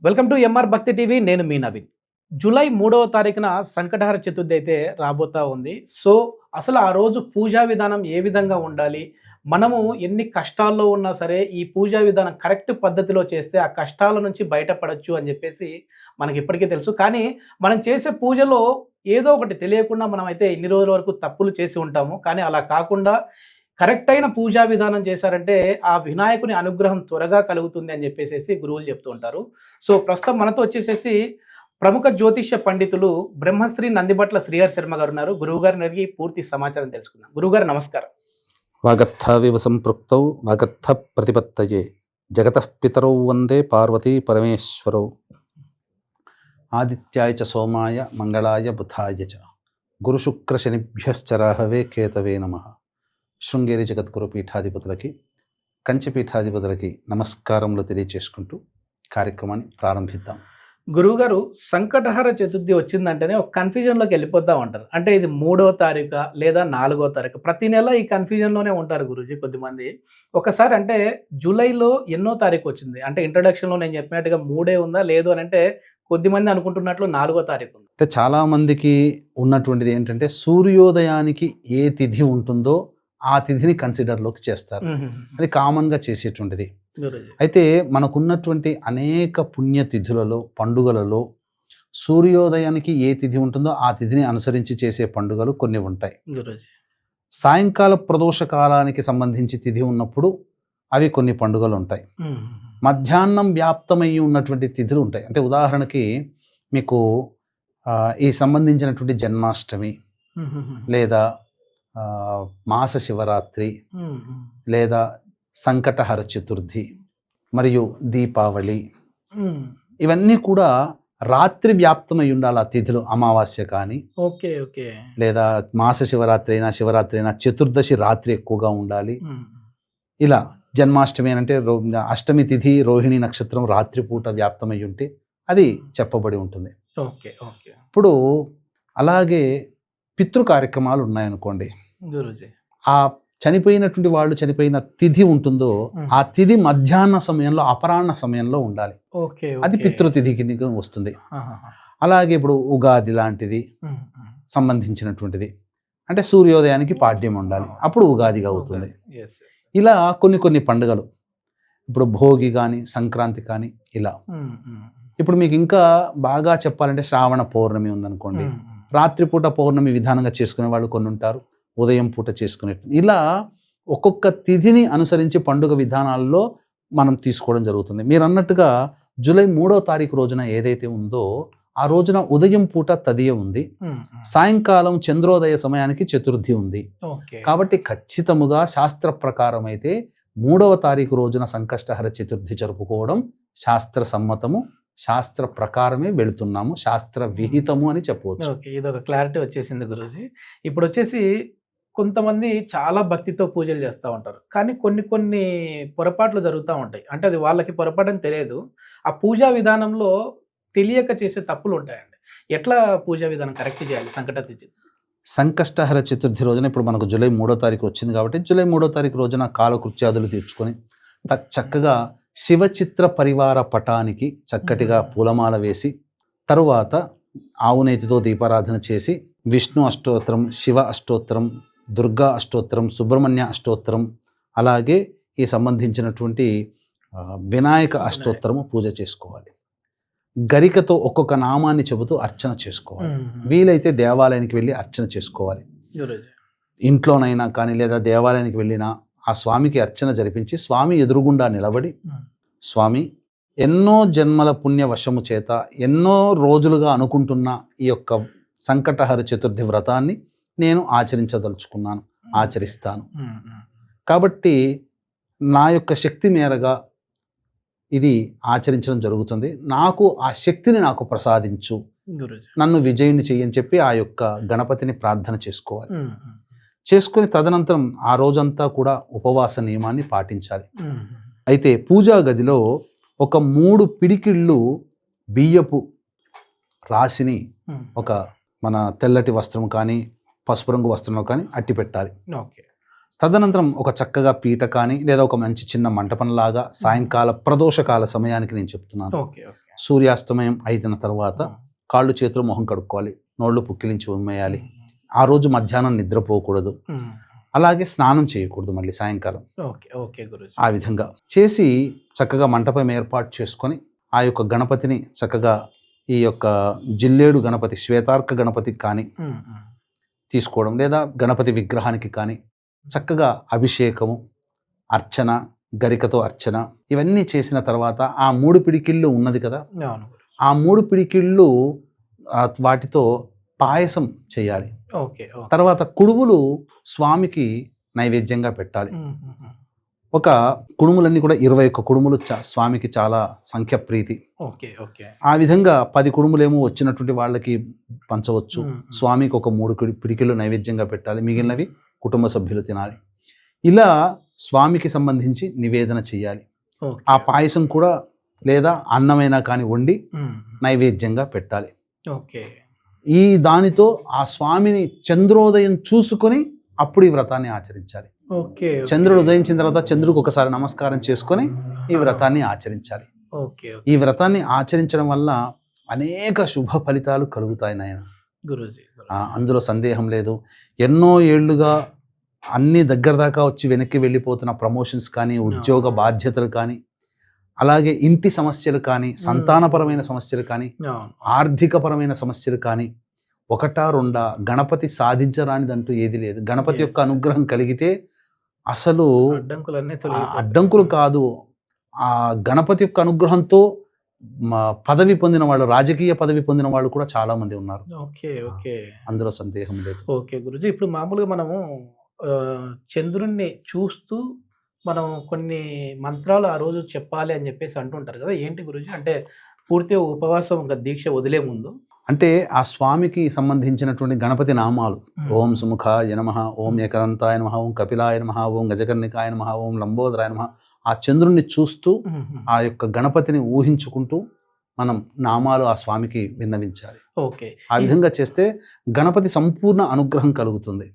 Welcome to MR భక్తి TV. నేను మీ Naveen. July 3వ తారీఖున సంకటహర చతుర్థి అయితే రాబోతా ఉంది. సో అసలు ఆ రోజు పూజా విధానం ఏ విధంగా ఉండాలి? మనము ఎన్ని కష్టాల్లో ఉన్నా సరే ఈ పూజా విధానం కరెక్ట్ పద్ధతిలో చేస్తే ఆ కష్టాల నుంచి బయటపడొచ్చు అని చెప్పేసి మనకి ఇప్పటికే తెలుసు. కానీ మనం చేసే పూజలో ఏదో ఒకటి తెలియకుండా మనమైతే ఇన్ని రోజుల వరకు తప్పులు చేసి ఉంటాము. కానీ అలా కాకుండా కరెక్ట్ అయిన పూజా విధానం చేశారంటే ఆ వినాయకుని అనుగ్రహం త్వరగా కలుగుతుంది అని చెప్పేసేసి గురువులు చెప్తూ ఉంటారు. సో ప్రస్తుతం మనతో వచ్చేసేసి ప్రముఖ జ్యోతిష్య పండితులు బ్రహ్మశ్రీ నందిబట్ల శ్రీహరి శర్మ గారు ఉన్నారు. గురువు గారిని అడిగి పూర్తి సమాచారం తెలుసుకుందాం. గురువుగారు నమస్కారం. వాగర్థవివ సంపృక్తౌ వాగర్థ ప్రతిపత్తయే జగతః పితరౌ వందే పార్వతీ పరమేశ్వరౌ ఆదిత్యాయ చ సోమాయ మంగళాయ బుధాయ చ గురుశుక్ర శనిభ్యశ్చ రాహవే కేతవే నమః. శృంగేరి జగద్గురు పీఠాధిపతులకి, కంచి పీఠాధిపతులకి నమస్కారములు తెలియచేసుకుంటూ కార్యక్రమాన్ని ప్రారంభిద్దాం. గురువుగారు, సంకటహర చతుర్థి వచ్చిందంటేనే ఒక కన్ఫ్యూజన్లోకి వెళ్ళిపోతూ ఉంటారు. అంటే ఇది 3వ తారీఖు లేదా 4వ తారీఖు, ప్రతి నెల ఈ కన్ఫ్యూజన్లోనే ఉంటారు గురూజీ కొద్దిమంది. ఒకసారి అంటే జూలైలో ఎన్నో తారీఖు వచ్చింది అంటే ఇంట్రొడక్షన్లో నేను చెప్పినట్టుగా 3 ఉందా లేదు అని అంటే కొద్దిమంది అనుకుంటున్నట్లు 4వ తారీఖు ఉంది. అంటే చాలామందికి ఉన్నటువంటిది ఏంటంటే సూర్యోదయానికి ఏ తిథి ఉంటుందో ఆ తిథిని కన్సిడర్లోకి చేస్తారు. అది కామన్గా చేసేటువంటిది. అయితే మనకున్నటువంటి అనేక పుణ్యతిథులలో, పండుగలలో సూర్యోదయానికి ఏ తిథి ఉంటుందో ఆ తిథిని అనుసరించి చేసే పండుగలు కొన్ని ఉంటాయి. సాయంకాల ప్రదోష కాలానికి సంబంధించి తిథి ఉన్నప్పుడు అవి కొన్ని పండుగలు ఉంటాయి. మధ్యాహ్నం వ్యాప్తమయ్యి ఉన్నటువంటి తిథులు ఉంటాయి. అంటే ఉదాహరణకి మీకు ఈ సంబంధించినటువంటి జన్మాష్టమి లేదా మాస శివరాత్రి లేదా సంకటహర చతుర్థి మరియు దీపావళి, ఇవన్నీ కూడా రాత్రి వ్యాప్తమై ఉండాలి ఆ తిథులు. అమావాస్య కానీ లేదా మాస శివరాత్రి అయినా చతుర్దశి రాత్రి ఎక్కువగా ఉండాలి. ఇలా జన్మాష్టమి అంటే అష్టమి తిథి రోహిణి నక్షత్రం రాత్రిపూట వ్యాప్తమై ఉంటే అది చెప్పబడి ఉంటుంది. ఇప్పుడు అలాగే పితృ కార్యక్రమాలు ఉన్నాయనుకోండి, ఆ చనిపోయినటువంటి వాళ్ళు చనిపోయిన తిథి ఉంటుందో ఆ తిథి మధ్యాహ్న సమయంలో అపరాహ్న సమయంలో ఉండాలి. అది పితృతిథి కింద వస్తుంది. అలాగే ఇప్పుడు ఉగాది లాంటిది సంబంధించినటువంటిది అంటే సూర్యోదయానికి పాడ్యం ఉండాలి, అప్పుడు ఉగాదిగా అవుతుంది. ఇలా కొన్ని పండుగలు, ఇప్పుడు భోగి కానీ సంక్రాంతి కానీ ఇలా. ఇప్పుడు మీకు ఇంకా బాగా చెప్పాలంటే శ్రావణ పౌర్ణమి ఉందనుకోండి, రాత్రిపూట పౌర్ణమి విధానంగా చేసుకునే వాళ్ళు కొన్ని ఉంటారు, ఉదయం పూట చేసుకునే. ఇలా ఒక్కొక్క తిథిని అనుసరించి పండుగ విధానాల్లో మనం తీసుకోవడం జరుగుతుంది. మీరు అన్నట్టుగా జూలై 3వ తారీఖు రోజున ఏదైతే ఉందో ఆ రోజున ఉదయం పూట తదియ ఉంది, సాయంకాలం చంద్రోదయ సమయానికి చతుర్థి ఉంది. కాబట్టి ఖచ్చితముగా శాస్త్ర ప్రకారం అయితే 3వ తారీఖు రోజున సంకష్టహర చతుర్థి జరుపుకోవడం శాస్త్ర సమ్మతము, శాస్త్ర ప్రకారమే వెళుతున్నాము, శాస్త్ర విహితము అని చెప్పవచ్చు. ఇదొక క్లారిటీ వచ్చేసింది గురూజీ. ఇప్పుడు వచ్చేసి కొంతమంది చాలా భక్తితో పూజలు చేస్తూ ఉంటారు, కానీ కొన్ని పొరపాట్లు జరుగుతూ ఉంటాయి. అంటే అది వాళ్ళకి పొరపాటు అని తెలియదు, ఆ పూజా విధానంలో తెలియక చేసే తప్పులు ఉంటాయండి. ఎట్లా పూజా విధానం కరెక్ట్ చేయాలి సంకష్టహర చతుర్థి రోజున? ఇప్పుడు మనకు జూలై 3వ తారీఖు వచ్చింది కాబట్టి జూలై 3వ తారీఖు రోజున కాలకృత్యాదులు తీర్చుకొని చక్కగా శివచిత్ర పరివార పటానికి చక్కటిగా పూలమాల వేసి, తరువాత ఆవునేతితో దీపారాధన చేసి విష్ణు అష్టోత్తరం, శివ అష్టోత్తరం, దుర్గా అష్టోత్తరం, సుబ్రహ్మణ్య అష్టోత్తరం, అలాగే ఈ సంబంధించినటువంటి వినాయక అష్టోత్తరము పూజ చేసుకోవాలి. గరికతో ఒక్కొక్క నామాన్ని చెబుతూ అర్చన చేసుకోవాలి. వీలైతే దేవాలయానికి వెళ్ళి అర్చన చేసుకోవాలి. ఇంట్లోనైనా కానీ లేదా దేవాలయానికి వెళ్ళినా ఆ స్వామికి అర్చన జరిపించి స్వామి ఎదురుగుండా నిలబడి, స్వామి ఎన్నో జన్మల పుణ్య వశము చేత ఎన్నో రోజులుగా అనుకుంటున్న ఈ యొక్క సంకటహర చతుర్థి వ్రతాన్ని నేను ఆచరించదలుచుకున్నాను, ఆచరిస్తాను. కాబట్టి నా యొక్క శక్తి మేరగా ఇది ఆచరించడం జరుగుతుంది, నాకు ఆ శక్తిని నాకు ప్రసాదించు, నన్ను విజయుని చెయ్యని చెప్పి ఆ యొక్క గణపతిని ప్రార్థన చేసుకోవాలి. చేసుకుని తదనంతరం ఆ రోజంతా కూడా ఉపవాస నియమాన్ని పాటించాలి. అయితే పూజా గదిలో ఒక 3 పిడికిళ్ళు బియ్యపు రాశిని ఒక మన తెల్లటి వస్త్రం కానీ పసుపు రంగు వస్త్రంలో కానీ అట్టి పెట్టాలి. తదనంతరం ఒక చక్కగా పీట కానీ లేదా ఒక మంచి చిన్న మంటపంలాగా సాయంకాల ప్రదోషకాల సమయానికి నేను చెప్తున్నాను, సూర్యాస్తమయం అయిన తర్వాత కాళ్ళు చేతులు మొహం కడుక్కోవాలి, నోళ్ళు పుక్కిలించి ఉమ్మేయాలి. ఆ రోజు మధ్యాహ్నం నిద్రపోకూడదు, అలాగే స్నానం చేయకూడదు మళ్ళీ సాయంకాలం. ఆ విధంగా చేసి చక్కగా మంటపం ఏర్పాటు చేసుకొని ఆ యొక్క గణపతిని చక్కగా ఈ యొక్క జిల్లేడు గణపతి, శ్వేతార్క గణపతికి కానీ తీసుకోవడం, లేదా గణపతి విగ్రహానికి కానీ చక్కగా అభిషేకము, అర్చన, గరికతో అర్చన ఇవన్నీ చేసిన తర్వాత ఆ 3 పిడికిళ్ళు ఉన్నది కదా, ఆ 3 పిడికిళ్ళు వాటితో పాయసం చేయాలి. తర్వాత కుడుములు స్వామికి నైవేద్యంగా పెట్టాలి. ఒక కుడుములన్నీ కూడా 21 కుడుములు స్వామికి చాలా సంఖ్య ప్రీతి. ఆ విధంగా 10 కుడుములేమో వచ్చినటువంటి వాళ్ళకి పంచవచ్చు. స్వామికి ఒక 3 పిడికిళ్ళు నైవేద్యంగా పెట్టాలి, మిగిలినవి కుటుంబ సభ్యులు తినాలి. ఇలా స్వామికి సంబంధించి నివేదన చేయాలి. ఆ పాయసం కూడా లేదా అన్నమైనా కానీ వండి నైవేద్యంగా పెట్టాలి. ఈ దానితో ఆ స్వామిని చంద్రోదయం చూసుకొని అప్పుడు ఈ వ్రతాన్ని ఆచరించాలి. చంద్రుడు ఉదయించిన తర్వాత చంద్రుడికి ఒకసారి నమస్కారం చేసుకొని ఈ వ్రతాన్ని ఆచరించాలి. ఈ వ్రతాన్ని ఆచరించడం వల్ల అనేక శుభ ఫలితాలు కలుగుతాయి నాయన. అందులో సందేహం లేదు. ఎన్నో ఏళ్లుగా అన్ని దగ్గర దాకా వచ్చి వెనక్కి వెళ్ళిపోతున్న ప్రమోషన్స్ కానీ, ఉద్యోగ బాధ్యతలు కానీ, అలాగే ఇంటి సమస్యలు కానీ, సంతానపరమైన సమస్యలు కానీ, ఆర్థికపరమైన సమస్యలు కానీ, 1-2 గణపతి సాధించరానిదంటూ ఏది లేదు. గణపతి యొక్క అనుగ్రహం కలిగితే అసలు అడ్డంకులు కాదు, ఆ గణపతి యొక్క అనుగ్రహంతో పదవి పొందిన వాళ్ళు, రాజకీయ పదవి పొందిన వాళ్ళు కూడా చాలా మంది ఉన్నారు. అందులో సందేహం లేదు. ఓకే గురుజీ, ఇప్పుడు మామూలుగా మనము చంద్రుణ్ణి చూస్తూ మనం కొన్ని మంత్రాలు ఆ రోజు చెప్పాలి అని చెప్పేసి అంటుంటారు కదా, ఏంటి గురుజీ? అంటే పూర్తిగా ఉపవాసం దీక్ష వదిలే ముందు అంటే ఆ స్వామికి సంబంధించినటువంటి గణపతి నామాలు, ఓం సుముఖాయ నమః, ఓం ఏకదంతాయ నమః, ఓం కపిలాయ నమః, ఓం గజకర్ణికాయ నమః, ఓం లంబోదరాయ నమః, ఆ చంద్రుణ్ణి చూస్తూ ఆ యొక్క గణపతిని ఊహించుకుంటూ మనం నామాలు ఆ స్వామికి విన్నవించాలి. ఆ విధంగా చేస్తే గణపతి సంపూర్ణ అనుగ్రహం కలుగుతుంది.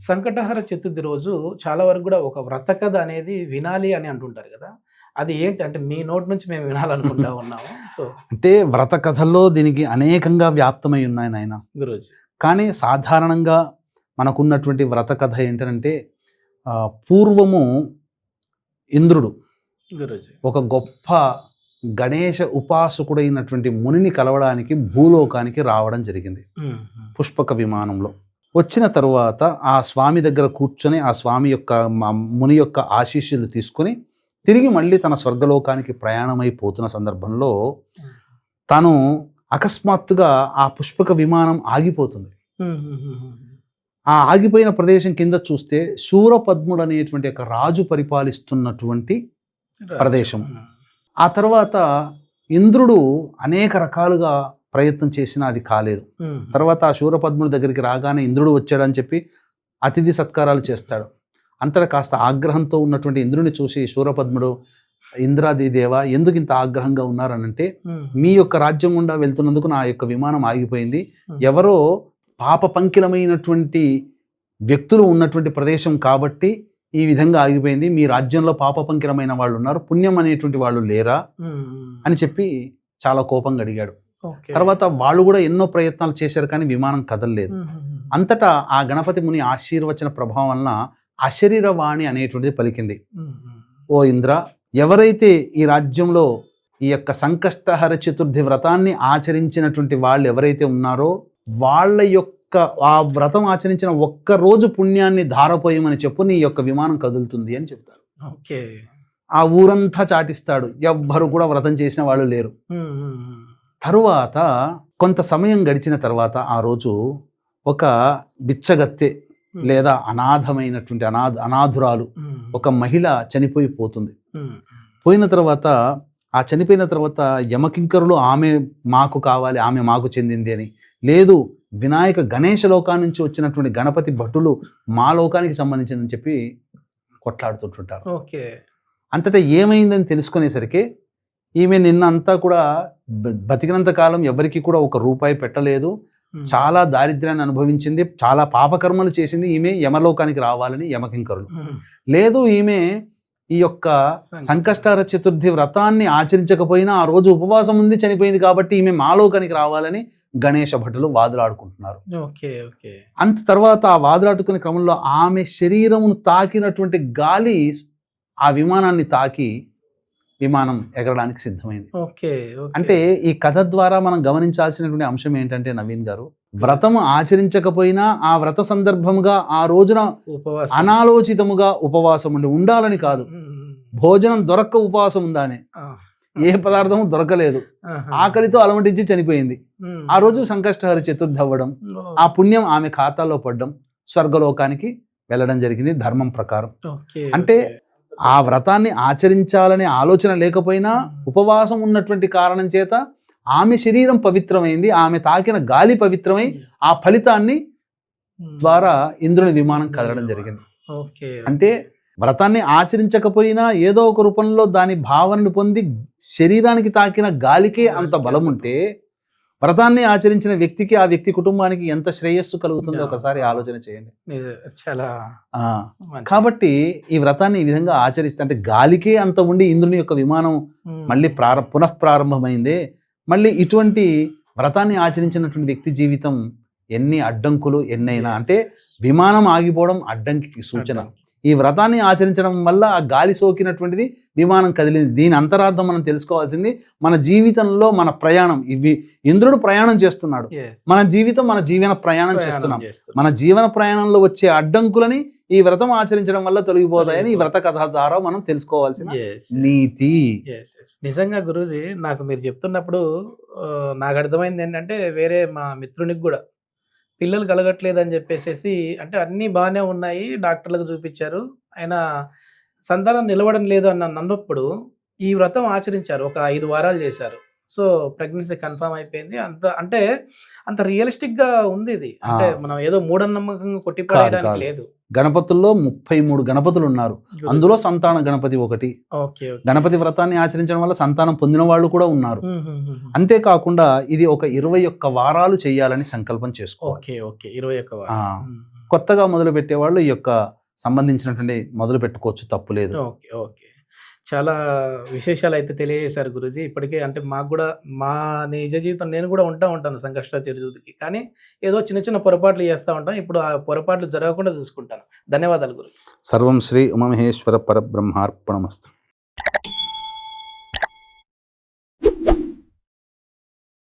సంకటహర చతుర్థి రోజు చాలా వరకు కూడా ఒక వ్రత కథ అనేది వినాలి అని అంటుంటారు కదా, అది ఏంటి? అంటే మీ నోటి నుంచి మేము వినాలనుకుంటా ఉన్నాము. సో అంటే వ్రత కథల్లో దీనికి అనేకంగా వ్యాప్తమై ఉన్నాయి నాయన గురూజీ. కానీ సాధారణంగా మనకున్నటువంటి వ్రత కథ ఏంటంటే, పూర్వము ఇంద్రుడు ఒక గొప్ప గణేశ ఉపాసకుడైనటువంటి మునిని కలవడానికి భూలోకానికి రావడం జరిగింది పుష్పక విమానంలో. వచ్చిన తరువాత ఆ స్వామి దగ్గర కూర్చొని ఆ స్వామి యొక్క ముని యొక్క ఆశీస్సులు తీసుకొని తిరిగి మళ్ళీ తన స్వర్గలోకానికి ప్రయాణమైపోతున్న సందర్భంలో తను అకస్మాత్తుగా ఆ పుష్పక విమానం ఆగిపోతుంది. ఆ ఆగిపోయిన ప్రదేశం కింద చూస్తే శూరపద్ముడు అనేటువంటి ఒక రాజు పరిపాలిస్తున్నటువంటి ప్రదేశం. ఆ తర్వాత ఇంద్రుడు అనేక రకాలుగా ప్రయత్నం చేసినా అది కాలేదు. తర్వాత ఆ శూరపద్ముడి దగ్గరికి రాగానే ఇంద్రుడు వచ్చాడని చెప్పి అతిథి సత్కారాలు చేస్తాడు. అంతటా కాస్త ఆగ్రహంతో ఉన్నటువంటి ఇంద్రుని చూసి శూరపద్ముడు, ఇంద్రాది దేవ ఎందుకు ఇంత ఆగ్రహంగా ఉన్నారనంటే, మీ యొక్క రాజ్యం గుండా వెళ్తున్నందుకు నా యొక్క విమానం ఆగిపోయింది, ఎవరో పాప పంకిలమైనటువంటి వ్యక్తులు ఉన్నటువంటి ప్రదేశం కాబట్టి ఈ విధంగా ఆగిపోయింది, మీ రాజ్యంలో పాప పంకిలమైన వాళ్ళు ఉన్నారు, పుణ్యం అనేటువంటి వాళ్ళు లేరా అని చెప్పి చాలా కోపంగా అడిగాడు. తర్వాత వాళ్ళు కూడా ఎన్నో ప్రయత్నాలు చేశారు కానీ విమానం కదలలేదు. అంతటా ఆ గణపతి ముని ఆశీర్వచన ప్రభావం వలన అశరీరవాణి అనేటువంటిది పలికింది. ఓ ఇంద్ర, ఎవరైతే ఈ రాజ్యంలో ఈ యొక్క సంకష్టహర చతుర్థి వ్రతాన్ని ఆచరించినటువంటి వాళ్ళు ఎవరైతే ఉన్నారో వాళ్ళ యొక్క ఆ వ్రతం ఆచరించిన ఒక్కరోజు పుణ్యాన్ని ధారపోయమని చెప్పు, నీ యొక్క విమానం కదులుతుంది అని చెప్తారు. ఆ ఊరంతా చాటిస్తాడు, ఎవ్వరు కూడా వ్రతం చేసిన వాళ్ళు లేరు. తరువాత కొంత సమయం గడిచిన తర్వాత ఆ రోజు ఒక బిచ్చగత్తె లేదా అనాథమైనటువంటి అనాథురాలు ఒక మహిళ చనిపోతుంది. పోయిన తర్వాత ఆ చనిపోయిన తర్వాత యమకింకరులు ఆమె మాకు కావాలి, ఆమె మాకు చెందింది అని, లేదు వినాయక గణేష లోకాన్ని నుంచి వచ్చినటువంటి గణపతి భటులు మా లోకానికి సంబంధించిందని చెప్పి కొట్లాడుతుంటుంటారు. అంతటా ఏమైందని తెలుసుకునేసరికి ఈమె నిన్నంతా కూడా బతికినంత కాలం ఎవరికి కూడా ఒక రూపాయి పెట్టలేదు, చాలా దారిద్ర్యాన్ని అనుభవించింది, చాలా పాపకర్మలు చేసింది, ఈమె యమలోకానికి రావాలని యమకింకరులు. లేదు ఈమె ఈ యొక్క సంకష్టహర చతుర్థి వ్రతాన్ని ఆచరించకపోయినా ఆ రోజు ఉపవాసం ఉంది, చనిపోయింది కాబట్టి ఈమె మాలోకానికి రావాలని గణేష భటులు వాదులాడుకుంటున్నారు. Okay okay. అంత తర్వాత ఆ వాదులాడుకునే క్రమంలో ఆమె శరీరమును తాకినటువంటి గాలి ఆ విమానాన్ని తాకి విమానం ఎగరడానికి సిద్ధమైంది. Okay okay. అంటే ఈ కథ ద్వారా మనం గమనించాల్సినటువంటి అంశం ఏంటంటే నవీన్ గారు, వ్రతము ఆచరించకపోయినా ఆ వ్రత సందర్భముగా ఆ రోజున ఉపవాసం. అనాలోచితముగా ఉపవాసం ఉండాలని కాదు. భోజనం దొరక్క ఉపవాసం ఉందానే, ఏ పదార్థము దొరకలేదు, ఆకలితో అలమటించి చనిపోయింది. ఆ రోజు సంకష్టహర చతుర్థి అవ్వడం, ఆ పుణ్యం ఆమె ఖాతాలో పడ్డం, స్వర్గలోకానికి వెళ్ళడం జరిగింది ధర్మం ప్రకారం. అంటే ఆ వ్రతాన్ని ఆచరించాలనే ఆలోచన లేకపోయినా ఉపవాసం ఉన్నటువంటి కారణం చేత ఆమె శరీరం పవిత్రమైంది, ఆమె తాకిన గాలి పవిత్రమై ఆ ఫలితాన్ని ద్వారా ఇంద్రుని విమానం కదలడం జరిగింది. అంటే వ్రతాన్ని ఆచరించకపోయినా ఏదో ఒక రూపంలో దాని భావనను పొంది శరీరానికి తాకిన గాలికే అంత బలం ఉంటే వ్రతాన్ని ఆచరించిన వ్యక్తికి, ఆ వ్యక్తి కుటుంబానికి ఎంత శ్రేయస్సు కలుగుతుందో ఒకసారి ఆలోచన చేయండి. చాలా కాబట్టి ఈ వ్రతాన్ని ఈ విధంగా ఆచరిస్తే, అంటే గాలికే అంత ఉండి ఇంద్రుని యొక్క విమానం మళ్ళీ పునఃప్రారంభమైందే, మళ్ళీ ఇటువంటి వ్రతాన్ని ఆచరించినటువంటి వ్యక్తి జీవితం ఎన్ని అడ్డంకులు ఎన్నైనా, అంటే విమానం ఆగిపోవడం అడ్డంకి సూచన. ఈ వ్రతాన్ని ఆచరించడం వల్ల ఆ గాలి సోకినటువంటిది విమానం కదిలింది. దీని అంతరార్థం మనం తెలుసుకోవాల్సింది, మన జీవితంలో మన ప్రయాణం, ఇవి ఇంద్రుడు ప్రయాణం చేస్తున్నాడు, మన జీవితం మన జీవన ప్రయాణం చేస్తున్నాం. మన జీవన ప్రయాణంలో వచ్చే అడ్డంకులని ఈ వ్రతం ఆచరించడం వల్ల తొలగిపోతాయని ఈ వ్రత కథ ద్వారా మనం తెలుసుకోవాల్సిన నీతి. నిజంగా గురూజీ, నాకు మీరు చెప్తున్నప్పుడు నాకు అర్థమైంది ఏంటంటే, వేరే మా మిత్రునికి కూడా పిల్లలు కలగట్లేదని చెప్పేసేసి, అంటే అన్నీ బాగానే ఉన్నాయి, డాక్టర్లకు చూపించారు, అయినా సంతానం నిలవడం లేదు అన్నప్పుడు ఈ వ్రతం ఆచరించారు. ఒక 5 వారాలు చేశారు. సో ప్రెగ్నెన్సీ కన్ఫర్మ్ అయిపోయింది. అంటే అంత రియలిస్టిక్గా ఉంది ఇది. అంటే మనం ఏదో మూఢనమ్మకంగా కొట్టిపడేయడానికి లేదు. గణపతుల్లో 33 గణపతులు ఉన్నారు, అందులో సంతాన గణపతి ఒకటి. గణపతి వ్రతాన్ని ఆచరించడం వల్ల సంతానం పొందిన వాళ్ళు కూడా ఉన్నారు. అంతేకాకుండా ఇది ఒక 21 వారాలు చేయాలని సంకల్పం చేసుకోవాలి. కొత్తగా మొదలు పెట్టే వాళ్ళు ఈ యొక్క సంబంధించినటువంటి మొదలు పెట్టుకోవచ్చు, తప్పులేదు. చాలా విశేషాలు అయితే తెలియజేశారు గురూజీ. ఇప్పటికే అంటే మాకు కూడా మా నిజ జీవితం నేను కూడా ఉంటాను సంకష్ట చతుర్థికి, కానీ ఏదో చిన్న చిన్న పొరపాట్లు చేస్తూ ఉంటాం. ఇప్పుడు ఆ పొరపాట్లు జరగకుండా చూసుకుంటాను. ధన్యవాదాలు గురూజీ. సర్వం శ్రీ ఉమామహేశ్వర పరబ్రహ్మార్పణమస్తు.